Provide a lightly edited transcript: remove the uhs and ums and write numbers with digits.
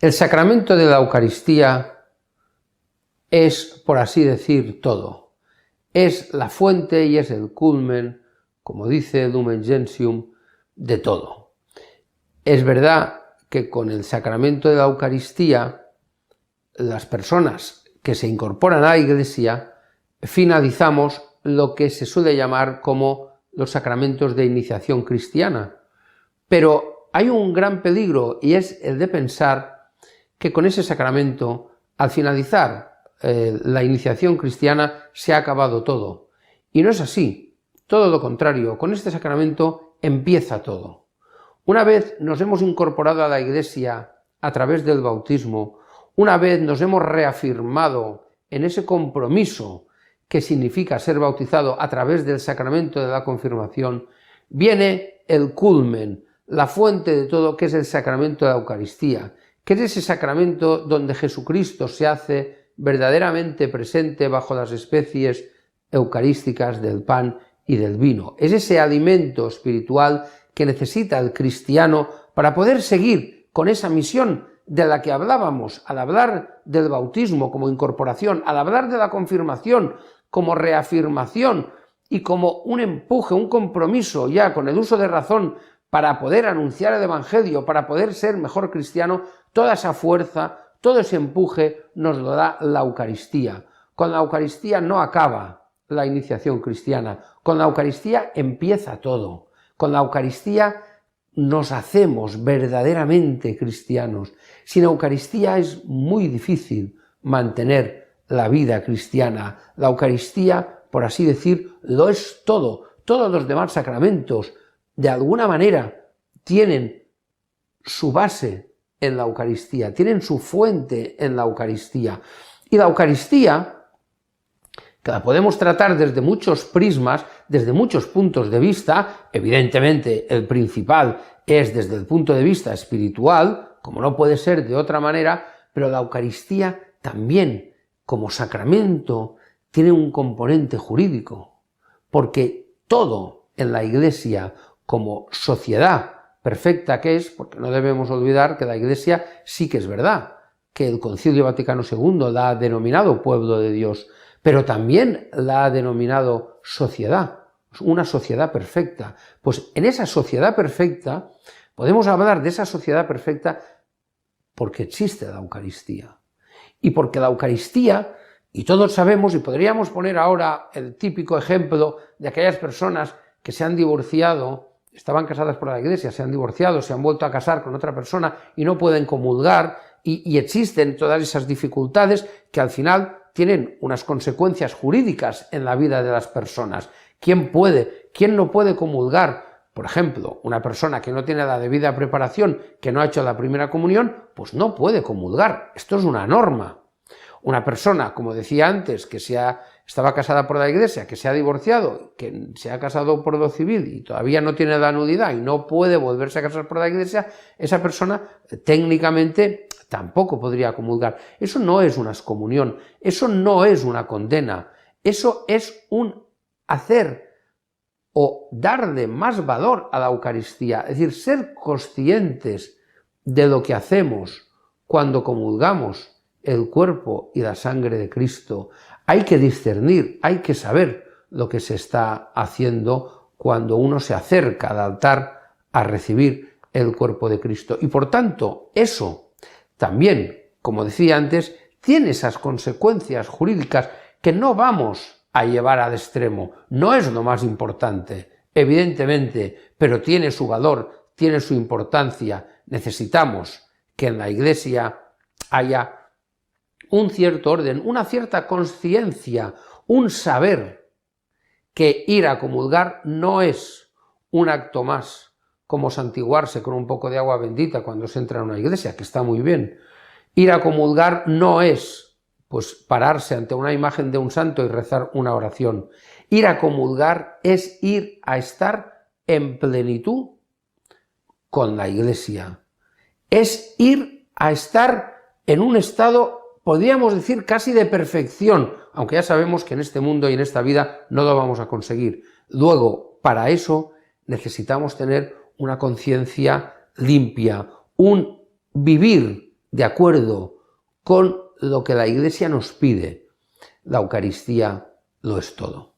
El sacramento de la Eucaristía es, por así decir, todo. Es la fuente y es el culmen, como dice Lumen Gentium, de todo. Es verdad que con el sacramento de la Eucaristía, las personas que se incorporan a la Iglesia finalizamos lo que se suele llamar como los sacramentos de iniciación cristiana. Pero hay un gran peligro y es el de pensar que con ese sacramento, al finalizar la iniciación cristiana, se ha acabado todo. Y no es así, todo lo contrario, con este sacramento empieza todo. Una vez nos hemos incorporado a la Iglesia a través del bautismo, una vez nos hemos reafirmado en ese compromiso que significa ser bautizado a través del sacramento de la confirmación, viene el culmen, la fuente de todo, que es el sacramento de la Eucaristía, que es ese sacramento donde Jesucristo se hace verdaderamente presente bajo las especies eucarísticas del pan y del vino. Es ese alimento espiritual que necesita el cristiano para poder seguir con esa misión de la que hablábamos al hablar del bautismo como incorporación, al hablar de la confirmación como reafirmación y como un empuje, un compromiso ya con el uso de razón para poder anunciar el Evangelio, para poder ser mejor cristiano. Toda esa fuerza, todo ese empuje nos lo da la Eucaristía. Con la Eucaristía no acaba la iniciación cristiana, con la Eucaristía empieza todo. Con la Eucaristía nos hacemos verdaderamente cristianos. Sin Eucaristía es muy difícil mantener la vida cristiana. La Eucaristía, por así decir, lo es todo. Todos los demás sacramentos, de alguna manera, tienen su base en la Eucaristía, tienen su fuente en la Eucaristía. Y la Eucaristía, que la podemos tratar desde muchos prismas, desde muchos puntos de vista, evidentemente el principal es desde el punto de vista espiritual, como no puede ser de otra manera, pero la Eucaristía también, como sacramento, tiene un componente jurídico, porque todo en la Iglesia, como sociedad perfecta que es, porque no debemos olvidar que la Iglesia sí que es verdad, que el Concilio Vaticano II la ha denominado pueblo de Dios, pero también la ha denominado sociedad, una sociedad perfecta. Pues en esa sociedad perfecta, podemos hablar de esa sociedad perfecta porque existe la Eucaristía. Y porque la Eucaristía, y todos sabemos, y podríamos poner ahora el típico ejemplo de aquellas personas que se han divorciado, estaban casadas por la Iglesia, se han divorciado, se han vuelto a casar con otra persona y no pueden comulgar, y existen todas esas dificultades que al final tienen unas consecuencias jurídicas en la vida de las personas. ¿Quién puede? ¿Quién no puede comulgar? Por ejemplo, una persona que no tiene la debida preparación, que no ha hecho la primera comunión, pues no puede comulgar. Esto es una norma. Una persona, como decía antes, que estaba casada por la Iglesia, que se ha divorciado, que se ha casado por lo civil y todavía no tiene la nudidad y no puede volverse a casar por la Iglesia, esa persona técnicamente tampoco podría comulgar. Eso no es una excomunión, eso no es una condena, eso es un hacer o darle más valor a la Eucaristía, es decir, ser conscientes de lo que hacemos cuando comulgamos el cuerpo y la sangre de Cristo. Hay que discernir, hay que saber lo que se está haciendo cuando uno se acerca al altar a recibir el cuerpo de Cristo. Y por tanto, eso también, como decía antes, tiene esas consecuencias jurídicas que no vamos a llevar al extremo. No es lo más importante, evidentemente, pero tiene su valor, tiene su importancia. Necesitamos que en la Iglesia haya un cierto orden, una cierta conciencia, un saber que ir a comulgar no es un acto más, como santiguarse con un poco de agua bendita cuando se entra en una iglesia, que está muy bien. Ir a comulgar no es, pues, pararse ante una imagen de un santo y rezar una oración. Ir a comulgar es ir a estar en plenitud con la Iglesia. Es ir a estar en un estado, podríamos decir, casi de perfección, aunque ya sabemos que en este mundo y en esta vida no lo vamos a conseguir. Luego, para eso necesitamos tener una conciencia limpia, un vivir de acuerdo con lo que la Iglesia nos pide. La Eucaristía lo es todo.